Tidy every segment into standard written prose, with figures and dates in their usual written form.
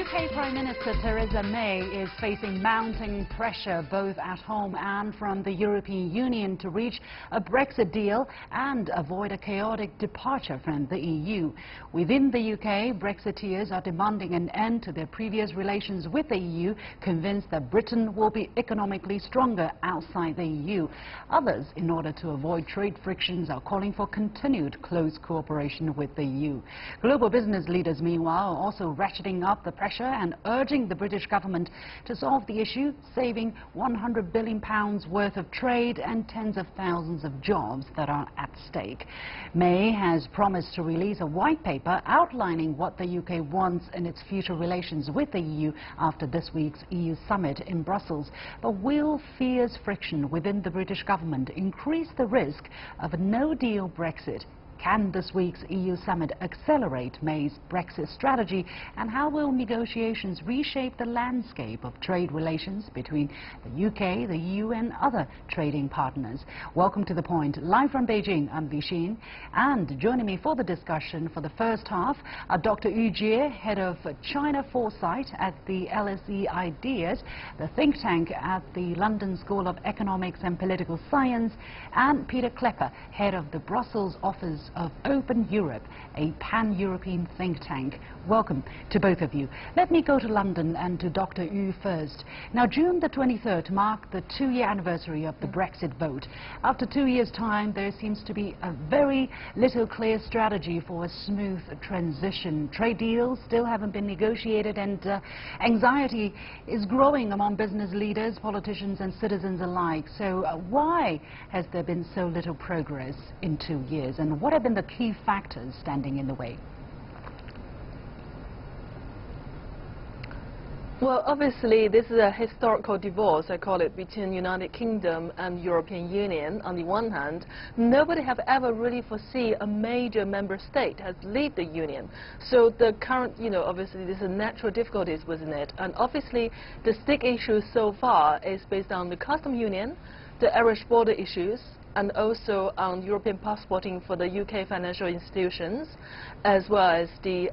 UK Prime Minister Theresa May is facing mounting pressure both at home and from the European Union to reach a Brexit deal and avoid a chaotic departure from the EU. Within the UK, Brexiteers are demanding an end to their previous relations with the EU, convinced that Britain will be economically stronger outside the EU. Others, in order to avoid trade frictions, are calling for continued close cooperation with the EU. Global business leaders, meanwhile, are also ratcheting up the pressure and urging the British government to solve the issue, saving £100 billion worth of trade and tens of thousands of jobs that are at stake. May has promised to release a white paper outlining what the UK wants in its future relations with the EU after this week's EU summit in Brussels. But will fierce friction within the British government increase the risk of a no-deal Brexit? Can this week's EU summit accelerate May's Brexit strategy, and how will negotiations reshape the landscape of trade relations between the UK, the EU and other trading partners? Welcome to The Point. Live from Beijing, I'm Xin. And joining me for the discussion for the first half are Dr. Yu Jie, head of China Foresight at the LSE IDEAS, the think tank at the London School of Economics and Political Science, and Pieter Cleppe, head of the Brussels office of Open Europe, a pan-European think tank. Welcome to both of you. Let me go to London and to Dr. Yu first. Now, June the 23rd marked the two-year anniversary of the Brexit vote. After 2 years' time, there seems to be a very little clear strategy for a smooth transition. Trade deals still haven't been negotiated, and anxiety is growing among business leaders, politicians and citizens alike. So why has there been so little progress in 2 years, and what have been the key factors standing in the way? Well, obviously, this is a historical divorce, I call it, between United Kingdom and European Union. On the one hand, nobody have ever really foreseen a major member state has leave the Union. So the current, obviously, there's a natural difficulties within it. And obviously, the stick issue so far is based on the custom union, the Irish border issues, and also on European passporting for the UK financial institutions, as well as the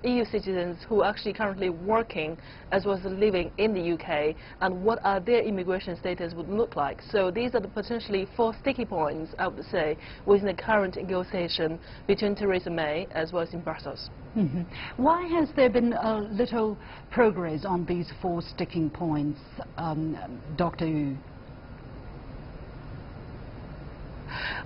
EU citizens who are actually currently working as well as living in the UK, and what are their immigration status would look like. So these are the potentially 4 sticky points, I would say, within the current negotiation between Theresa May as well as in Brussels. Why has there been little progress on these 4 sticking points, Dr. Yu?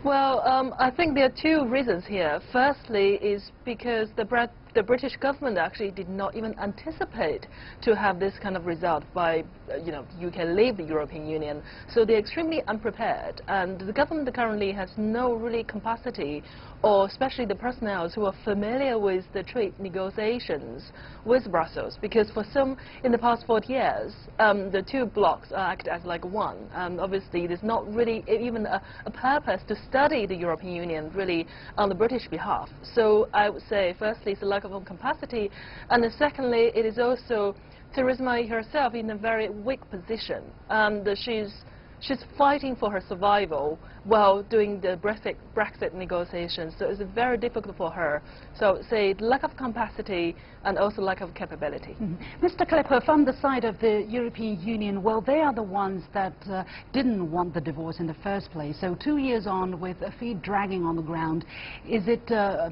Well, I think there are 2 reasons here. Firstly is because the British government actually did not even anticipate to have this kind of result by, UK leave the European Union. So they're extremely unprepared, and the government currently has no really capacity, or especially the personnel who are familiar with the trade negotiations with Brussels, because for some, in the past 40 years, the 2 blocks act as like one. Obviously, there's not really even a purpose to study the European Union really on the British behalf. So I would say, firstly, it's a lack of capacity, and secondly, it is also Theresa May herself in a very weak position. She's fighting for her survival while doing the Brexit negotiations, so it's very difficult for her. So I would say lack of capacity and also lack of capability. Mr. Cleppe, from the side of the European Union, well, they are the ones that didn't want the divorce in the first place. So 2 years on, with feet dragging on the ground, is it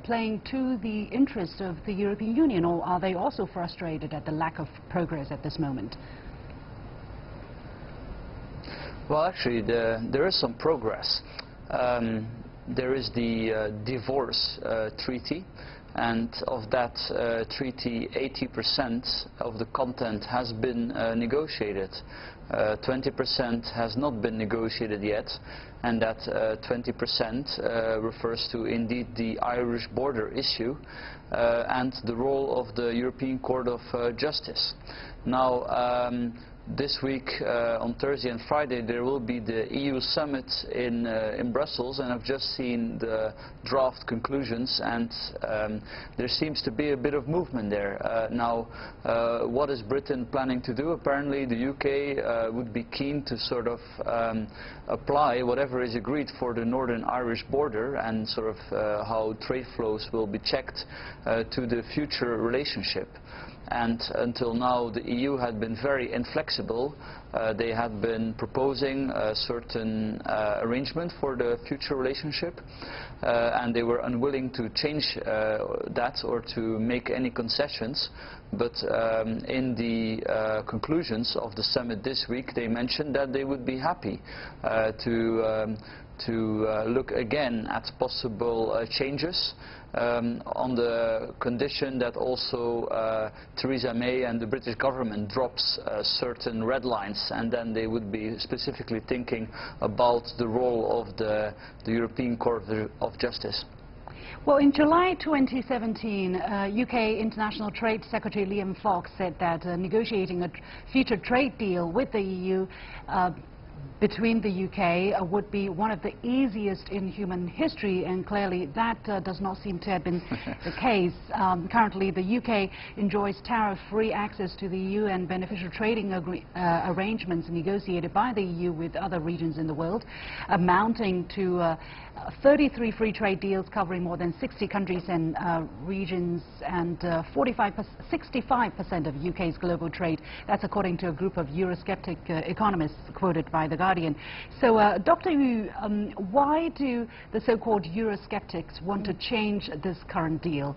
playing to the interest of the European Union, or are they also frustrated at the lack of progress at this moment? Well, actually, there is some progress. There is the divorce treaty, and of that treaty, 80% of the content has been negotiated. 20% has not been negotiated yet, and that 20% refers to indeed the Irish border issue and the role of the European Court of Justice. Now, this week, on Thursday and Friday, there will be the EU summit in Brussels, and I've just seen the draft conclusions, and there seems to be a bit of movement there. Now, what is Britain planning to do? Apparently, the UK would be keen to sort of apply whatever is agreed for the Northern Irish border, and sort of how trade flows will be checked to the future relationship. and until now the EU had been very inflexible. They had been proposing a certain arrangement for the future relationship, and they were unwilling to change that or to make any concessions. But in the conclusions of the summit this week, they mentioned that they would be happy to look again at possible changes, on the condition that also Theresa May and the British government drops certain red lines, and then they would be specifically thinking about the role of the European Court of Justice. Well, in July 2017, UK International Trade Secretary Liam Fox said that negotiating a future trade deal with the EU between the UK would be one of the easiest in human history, and clearly that does not seem to have been the case. Currently, the UK enjoys tariff-free access to the EU and beneficial trading arrangements negotiated by the EU with other regions in the world, amounting to 33 free trade deals covering more than 60 countries and regions, and 65% of UK's global trade. That's according to a group of Eurosceptic economists quoted by The Guardian. So, Dr. Yu, why do the so-called Eurosceptics want to change this current deal?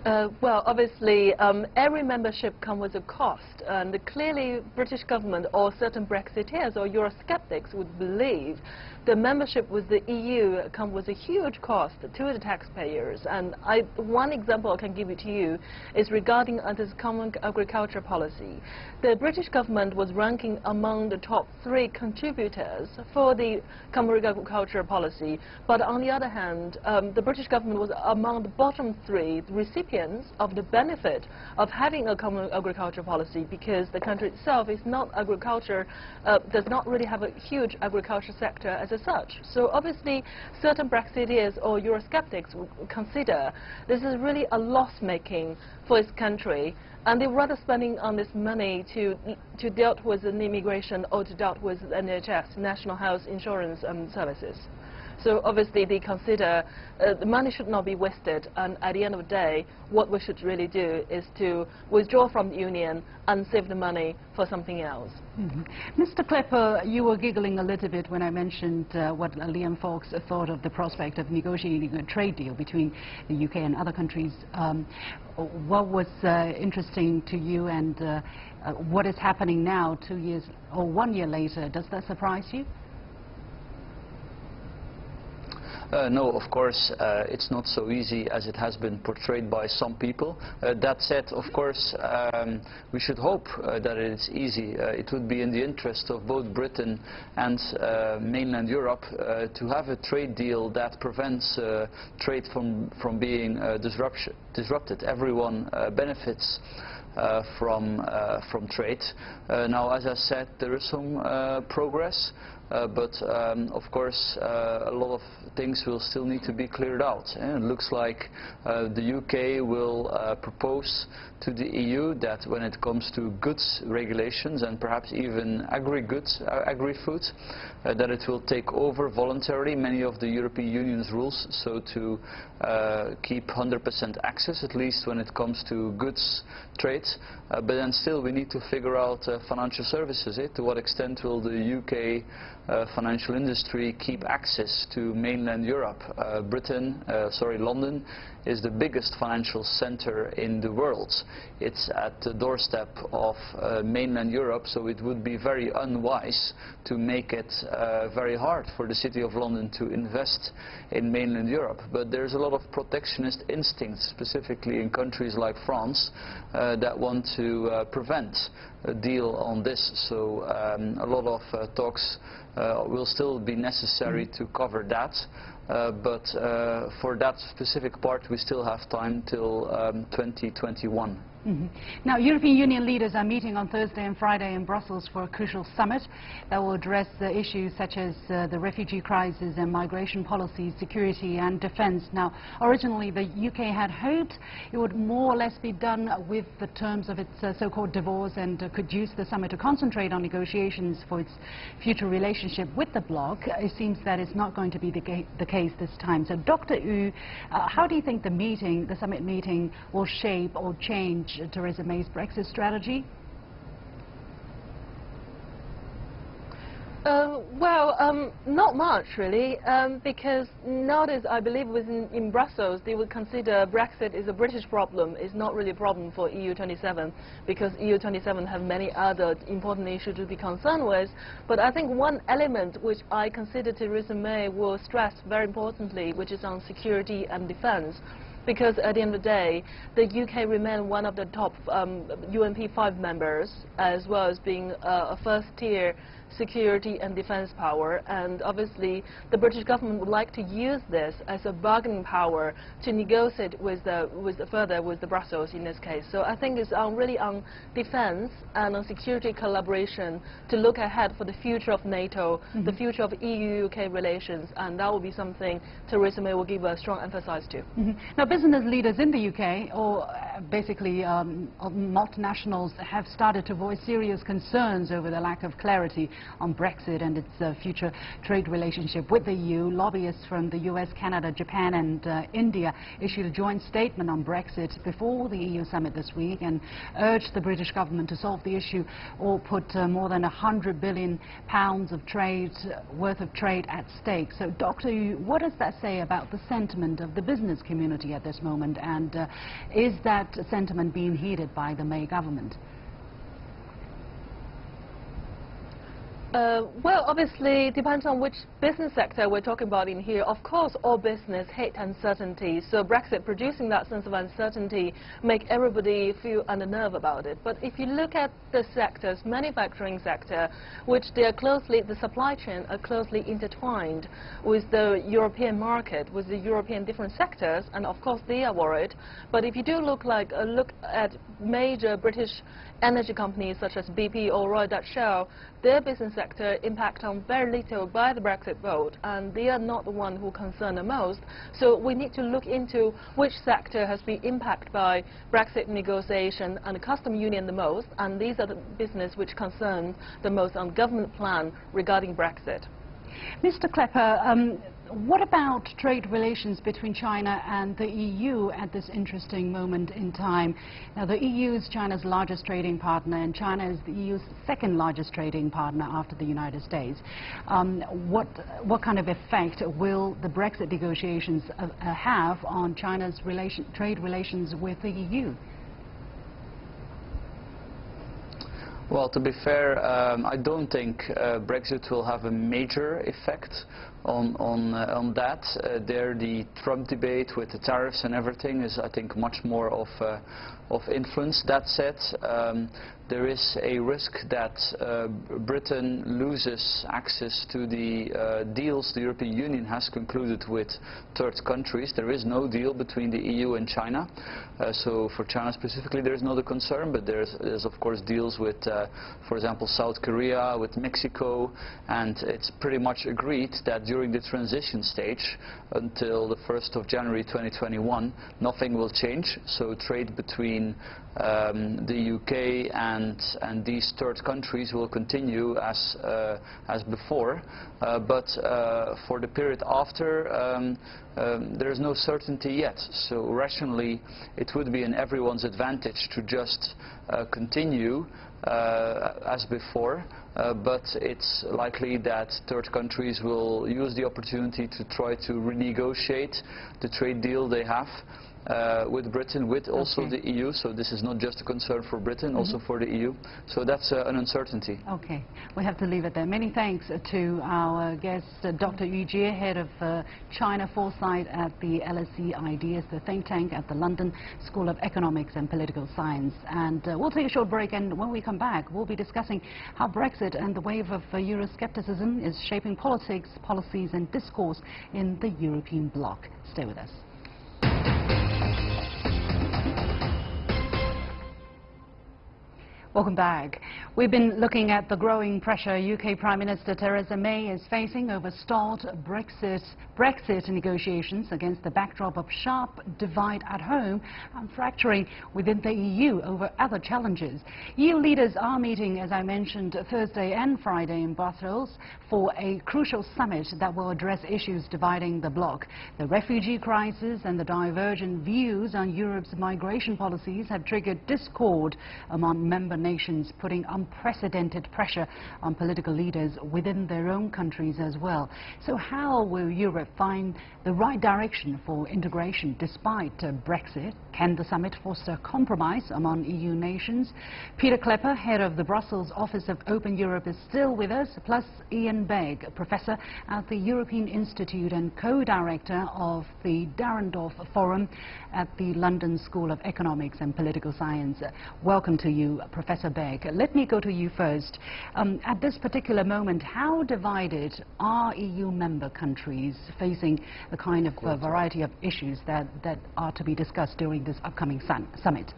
Well, obviously, every membership comes with a cost, and clearly British government or certain Brexiteers or Eurosceptics would believe the membership with the EU comes with a huge cost to the taxpayers. And one example I can give it to you is regarding this common agriculture policy. The British government was ranking among the top 3 contributors for the common agriculture policy, but on the other hand, the British government was among the bottom 3 recipients of the benefit of having a common agriculture policy, because the country itself is not agriculture, does not really have a huge agriculture sector as such. So obviously certain Brexiteers or Eurosceptics would consider this is really a loss-making for its country, and they rather spending on this money to deal with an immigration or to deal with NHS, National Health Insurance Services. So obviously they consider the money should not be wasted, and at the end of the day, what we should really do is to withdraw from the Union and save the money for something else. Mr. Cleppe, you were giggling a little bit when I mentioned what Liam Fox thought of the prospect of negotiating a trade deal between the UK and other countries. What was interesting to you, and what is happening now 2 years or 1 year later, does that surprise you? No, of course, it's not so easy as it has been portrayed by some people. That said, of course, we should hope that it is easy. It would be in the interest of both Britain and mainland Europe to have a trade deal that prevents trade from being disrupted. Everyone benefits from trade. Now, as I said, there is some progress, but of course a lot of things will still need to be cleared out. And it looks like the UK will propose to the EU that when it comes to goods regulations and perhaps even agri-goods, agri-food, that it will take over voluntarily many of the European Union's rules, so to keep 100% access, at least when it comes to goods trade. But then still we need to figure out financial services. To what extent will the UK financial industry keep access to mainland Europe? London is the biggest financial center in the world. It's at the doorstep of mainland Europe, so it would be very unwise to make it very hard for the City of London to invest in mainland Europe. But there's a lot of protectionist instincts, specifically in countries like France, that want to prevent a deal on this. So a lot of talks will still be necessary to cover that. But for that specific part, we still have time till 2021. Mm-hmm. Now, European Union leaders are meeting on Thursday and Friday in Brussels for a crucial summit that will address issues such as the refugee crisis and migration policies, security and defence. Now, originally the UK had hoped it would more or less be done with the terms of its so-called divorce and could use the summit to concentrate on negotiations for its future relationship with the bloc. It seems that it's not going to be the case this time. So, Dr. Yu, how do you think the summit meeting will shape or change Theresa May's Brexit strategy? Not much really, because nowadays I believe in Brussels they would consider Brexit is a British problem. It's not really a problem for EU27 because EU27 have many other important issues to be concerned with. But I think one element which I consider Theresa May will stress very importantly, which is on security and defence. Because at the end of the day, the UK remains one of the top UNP 5 members, as well as being a first-tier security and defence power, and obviously the British government would like to use this as a bargaining power to negotiate further with the Brussels in this case. So I think it's really on defence and on security collaboration to look ahead for the future of NATO, the future of EU-UK relations, and that will be something Theresa May will give a strong emphasis to. Now, business leaders in the UK, or basically multinationals, have started to voice serious concerns over the lack of clarity on Brexit and its future trade relationship with the EU. Lobbyists from the US, Canada, Japan and India issued a joint statement on Brexit before the EU summit this week and urged the British government to solve the issue or put more than £100 billion worth of trade at stake. So, Dr. Yu, what does that say about the sentiment of the business community at this moment, and is that sentiment being heeded by the May government? Well, obviously, it depends on which business sector we're talking about in here. Of course, all business hate uncertainty, so Brexit producing that sense of uncertainty make everybody feel unnerved about it. But if you look at the sectors, manufacturing sector, which they are closely, the supply chain are closely intertwined with the European market, with the European different sectors, and of course they are worried. But if you do look at major British energy companies such as BP or Royal Dutch Shell, their business sector impact on very little by the Brexit vote, and they are not the one who concern the most. So we need to look into which sector has been impacted by Brexit negotiation and custom union the most, and these are the business which concern the most on government plan regarding Brexit. Mr. Cleppe, what about trade relations between China and the EU at this interesting moment in time? Now, the EU is China's largest trading partner, and China is the EU's second largest trading partner after the United States. What kind of effect will the Brexit negotiations have on China's trade relations with the EU? Well, to be fair, I don't think Brexit will have a major effect on that. There, the Trump debate with the tariffs and everything is, I think, much more of influence. That said, there is a risk that Britain loses access to the deals the European Union has concluded with third countries. There is no deal between the EU and China. So for China specifically, there is not a concern, but there's of course deals with, for example, South Korea, with Mexico, and it's pretty much agreed that during the transition stage, until the 1st of January 2021, nothing will change. So trade between the UK and these third countries will continue as before, but for the period after, there is no certainty yet. So rationally, it would be in everyone's advantage to just continue as before, but it's likely that third countries will use the opportunity to try to renegotiate the trade deal they have with Britain, with also the EU. So this is not just a concern for Britain, also for the EU. So that's an uncertainty. Okay, we have to leave it there. Many thanks to our guest, Dr. Yu Jie, head of China Foresight at the LSE IDEAS, the think tank at the London School of Economics and Political Science. And we'll take a short break, and when we come back, we'll be discussing how Brexit and the wave of Euroscepticism is shaping politics, policies and discourse in the European bloc. Stay with us. Welcome back. We've been looking at the growing pressure UK Prime Minister Theresa May is facing over stalled Brexit negotiations against the backdrop of sharp divide at home and fracturing within the EU over other challenges. EU leaders are meeting, as I mentioned, Thursday and Friday in Brussels for a crucial summit that will address issues dividing the bloc. The refugee crisis and the divergent views on Europe's migration policies have triggered discord among member nations, putting unprecedented pressure on political leaders within their own countries as well. So how will Europe find the right direction for integration despite Brexit? Can the summit foster compromise among EU nations? Pieter Cleppe, head of the Brussels office of Open Europe, is still with us, plus Iain Begg, professor at the European Institute and co-director of the Dahrendorf Forum at the London School of Economics and Political Science. Welcome to you, Professor Begg. Let me go to you first. At this particular moment, how divided are EU member countries facing the kind of variety of issues that are to be discussed during this upcoming summit?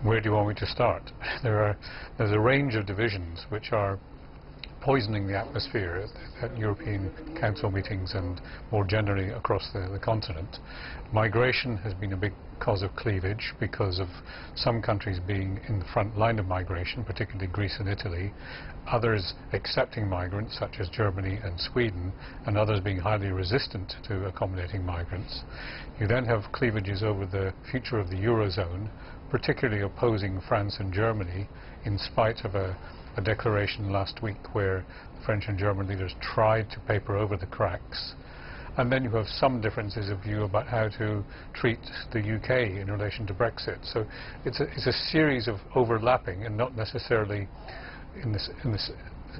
Where do you want me to start? There's a range of divisions which are poisoning the atmosphere at European Council meetings and more generally across the continent. Migration has been a big cause of cleavage because of some countries being in the front line of migration, particularly Greece and Italy, others accepting migrants such as Germany and Sweden, and others being highly resistant to accommodating migrants. You then have cleavages over the future of the Eurozone, particularly opposing France and Germany, in spite of a declaration last week where French and German leaders tried to paper over the cracks. And then you have some differences of view about how to treat the UK in relation to Brexit. So it's a series of overlapping and not necessarily in the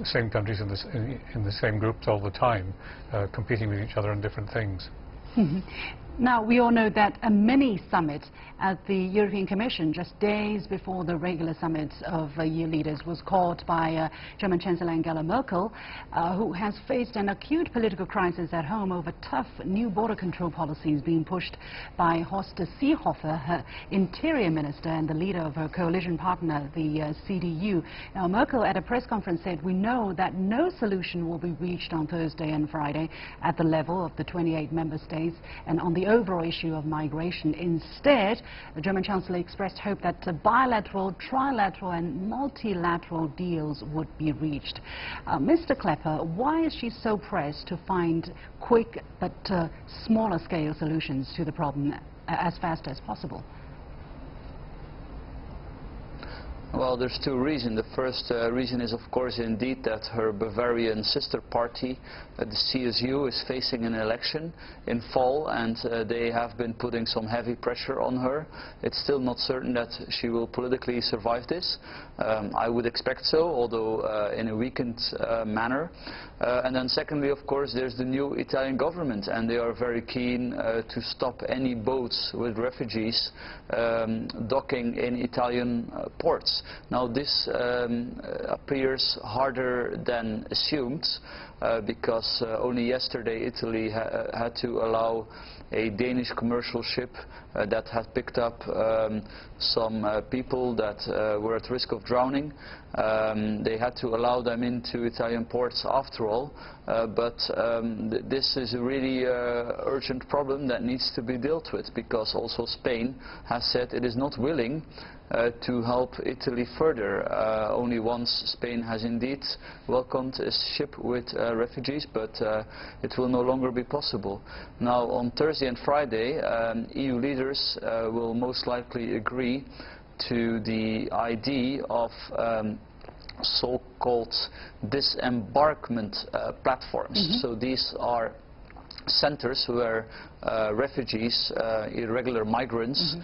same countries in the same groups all the time, competing with each other on different things. Now, we all know that a mini summit at the European Commission just days before the regular summit of EU leaders was called by German Chancellor Angela Merkel, who has faced an acute political crisis at home over tough new border control policies being pushed by Horst Seehofer, her interior minister and the leader of her coalition partner, the CDU. Now, Merkel at a press conference said, "We know that no solution will be reached on Thursday and Friday at the level of the 28 member states and on the overall issue of migration. Instead, the German Chancellor expressed hope that bilateral, trilateral and multilateral deals would be reached." Mr. Cleppe, why is she so pressed to find quick but smaller scale solutions to the problem as fast as possible? Well, there's two reasons. The first reason is, of course, indeed that her Bavarian sister party, the CSU, is facing an election in fall, and they have been putting some heavy pressure on her. It's still not certain that she will politically survive this. I would expect so, although in a weakened manner. And then secondly, of course, there's the new Italian government, and they are very keen to stop any boats with refugees docking in Italian ports. Now, this appears harder than assumed because only yesterday Italy had to allow a Danish commercial ship that had picked up some people that were at risk of drowning. They had to allow them into Italian ports after all, but this is a really urgent problem that needs to be dealt with, because also Spain has said it is not willing to help Italy further. Only once Spain has indeed welcomed a ship with refugees, but it will no longer be possible. Now, on Thursday and Friday, EU leaders will most likely agree to the idea of so-called disembarkment platforms. So these are centers where refugees, irregular migrants,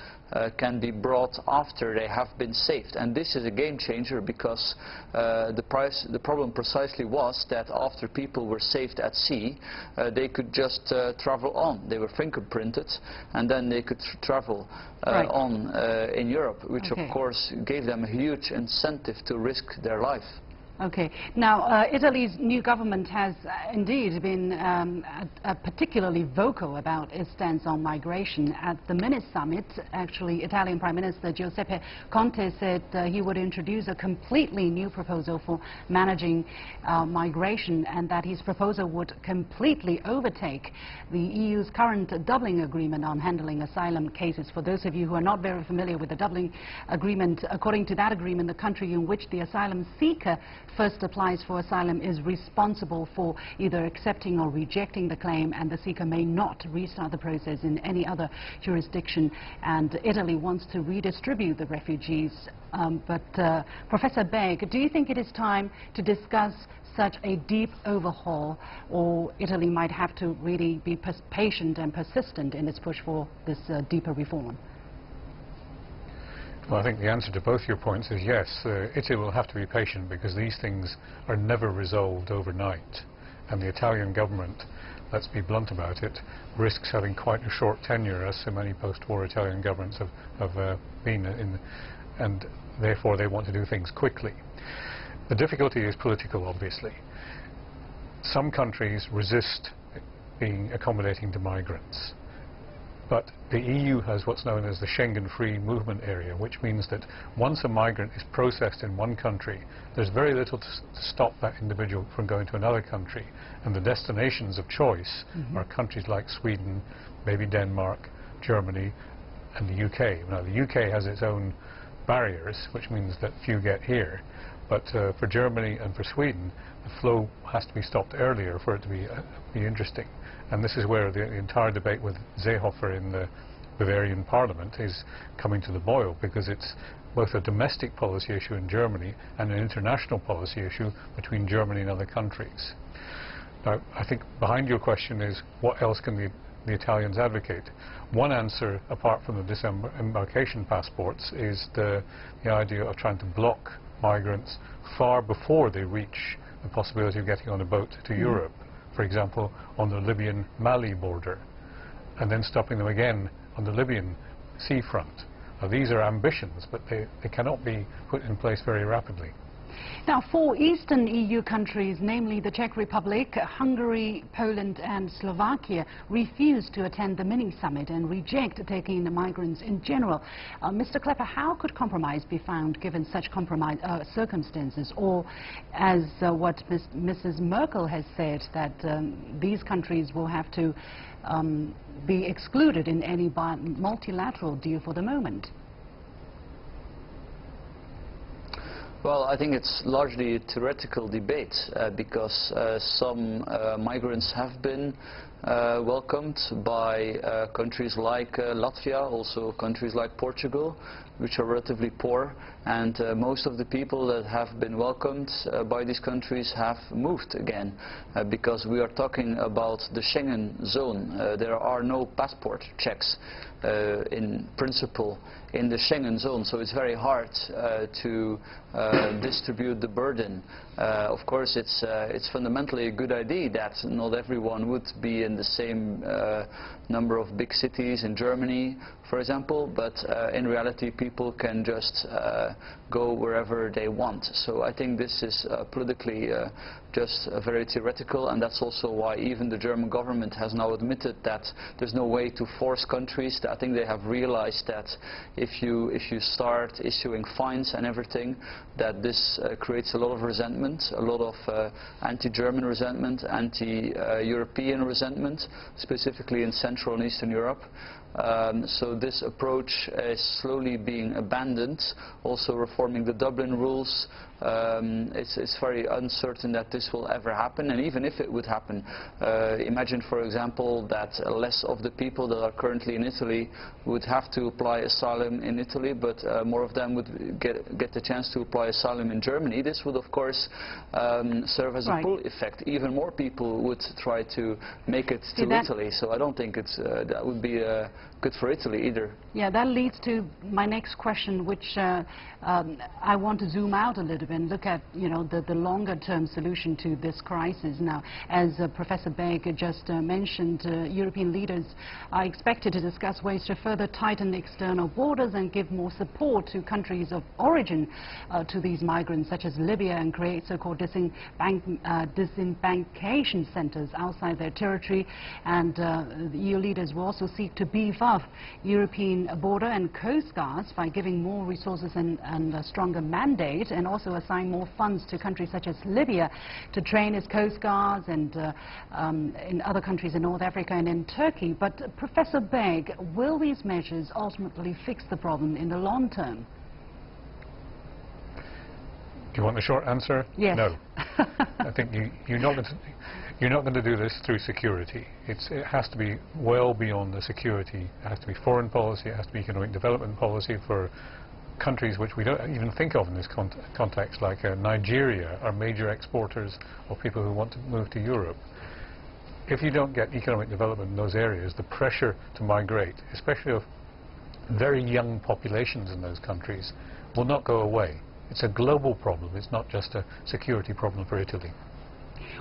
can be brought after they have been saved. And this is a game changer, because the problem precisely was that after people were saved at sea, they could just travel on. They were fingerprinted, and then they could travel on in Europe, which of course gave them a huge incentive to risk their life. Okay. Now, Italy's new government has indeed been particularly vocal about its stance on migration. At the Minute Summit, actually, Italian Prime Minister Giuseppe Conte said he would introduce a completely new proposal for managing migration, and that his proposal would completely overtake the EU's current Dublin Agreement on handling asylum cases. For those of you who are not very familiar with the Dublin Agreement, according to that agreement, the country in which the asylum seeker first applies for asylum is responsible for either accepting or rejecting the claim, and the seeker may not restart the process in any other jurisdiction. And Italy wants to redistribute the refugees. Professor Begg, do you think it is time to discuss such a deep overhaul, or Italy might have to really be patient and persistent in its push for this deeper reform? Well, I think the answer to both your points is yes. Italy will have to be patient because these things are never resolved overnight. And the Italian government, let's be blunt about it, risks having quite a short tenure, as so many post-war Italian governments have been in, and therefore they want to do things quickly. The difficulty is political, obviously. Some countries resist being accommodating to migrants. But the EU has what's known as the Schengen Free Movement Area, which means that once a migrant is processed in one country, there's very little to stop that individual from going to another country. And the destinations of choice are countries like Sweden, maybe Denmark, Germany, and the UK. Now, the UK has its own barriers, which means that few get here. But for Germany and for Sweden, the flow has to be stopped earlier for it to be interesting. And this is where the entire debate with Seehofer in the Bavarian Parliament is coming to the boil, because it's both a domestic policy issue in Germany and an international policy issue between Germany and other countries. Now, I think behind your question is, what else can the Italians advocate? One answer, apart from the disembarkation passports, is the idea of trying to block migrants far before they reach the possibility of getting on a boat to Europe. For example, on the Libyan-Mali border, and then stopping them again on the Libyan seafront. Now, these are ambitions, but they cannot be put in place very rapidly. Now, 4 Eastern EU countries, namely the Czech Republic, Hungary, Poland and Slovakia, refused to attend the mini-summit and reject taking the migrants in general. Mr. Cleppe, how could compromise be found given such circumstances? Or, as what Mrs. Merkel has said, that these countries will have to be excluded in any multilateral deal for the moment? Well, I think it's largely a theoretical debate because some migrants have been welcomed by countries like Latvia, also countries like Portugal, which are relatively poor, and most of the people that have been welcomed by these countries have moved again because we are talking about the Schengen zone. There are no passport checks in principle in the Schengen zone, so it's very hard to distribute the burden. Of course, it's fundamentally a good idea that not everyone would be in the same number of big cities in Germany, for example, but in reality people can just go wherever they want. So I think this is politically just very theoretical, and that's also why even the German government has now admitted that there's no way to force countries. I think they have realized that if you start issuing fines and everything, that this creates a lot of resentment, a lot of anti-German resentment, anti-European resentment, specifically in Central and Eastern Europe. So this approach is slowly being abandoned. Also reforming the Dublin rules, it's very uncertain that this will ever happen, and even if it would happen, imagine for example that less of the people that are currently in Italy would have to apply asylum in Italy, but more of them would get the chance to apply asylum in Germany. This would of course serve as a pull effect. Even more people would try to make it to Italy, so I don't think that would be good for Italy either. Yeah, that leads to my next question, which I want to zoom out a little and look at, you know, the longer-term solution to this crisis. Now, as Professor Begg just mentioned, European leaders are expected to discuss ways to further tighten external borders and give more support to countries of origin to these migrants, such as Libya, and create so-called disembarkation centres outside their territory. And the EU leaders will also seek to beef up European border and coast guards by giving more resources and a stronger mandate, and also assign more funds to countries such as Libya to train its coast guards, and in other countries in North Africa and in Turkey. But Professor Begg, will these measures ultimately fix the problem in the long term? Do you want the short answer? Yes. No. I think you're not going to do this through security. It has to be well beyond the security. It has to be foreign policy. It has to be economic development policy for countries which we don't even think of in this context, like Nigeria, are major exporters of people who want to move to Europe. If you don't get economic development in those areas, the pressure to migrate, especially of very young populations in those countries, will not go away. It's a global problem. It's not just a security problem for Italy.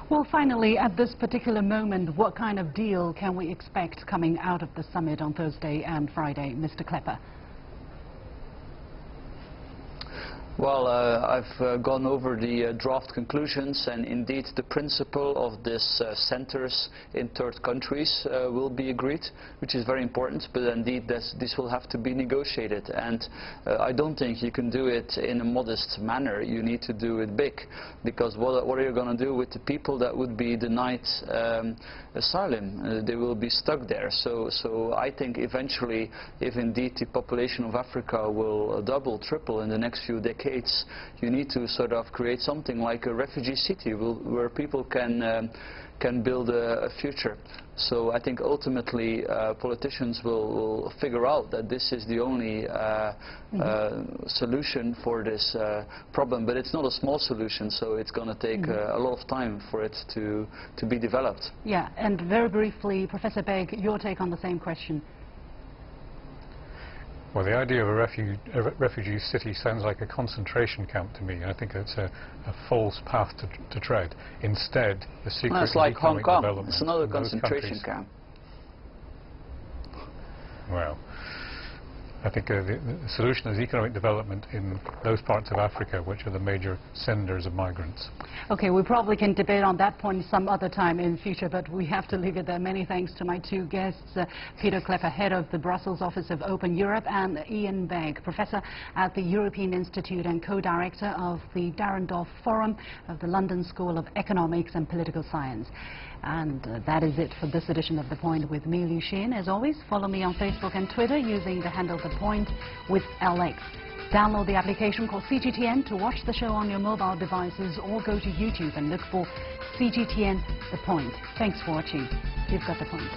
Well, finally, at this particular moment, what kind of deal can we expect coming out of the summit on Thursday and Friday, Mr. Cleppe? Well, I've gone over the draft conclusions, and indeed the principle of this centres in third countries will be agreed, which is very important, but indeed this will have to be negotiated, and I don't think you can do it in a modest manner. You need to do it big, because what are you going to do with the people that would be denied asylum? They will be stuck there. So I think eventually, if indeed the population of Africa will double, triple in the next few decades, you need to sort of create something like a refugee city where people can build a future. So I think ultimately politicians will figure out that this is the only solution for this problem, but it's not a small solution, so it's going to take a lot of time for it to be developed. Yeah, and very briefly, Professor Begg, your take on the same question. Well, the idea of a refugee city sounds like a concentration camp to me. I think it's a false path to tread. Instead, the secret well, it's like Hong Kong. Development it's another concentration camp. Well, I think the solution is economic development in those parts of Africa which are the major senders of migrants. Okay, we probably can debate on that point some other time in future, but we have to leave it there. Many thanks to my two guests, Pieter Cleppe, head of the Brussels office of Open Europe, and Iain Begg, professor at the European Institute and co-director of the Dahrendorf Forum of the London School of Economics and Political Science. And that is it for this edition of The Point with me, Liu Xin. As always, follow me on Facebook and Twitter using the handle The Point with LX. Download the application called CGTN to watch the show on your mobile devices, or go to YouTube and look for CGTN The Point. Thanks for watching. You've got The Point.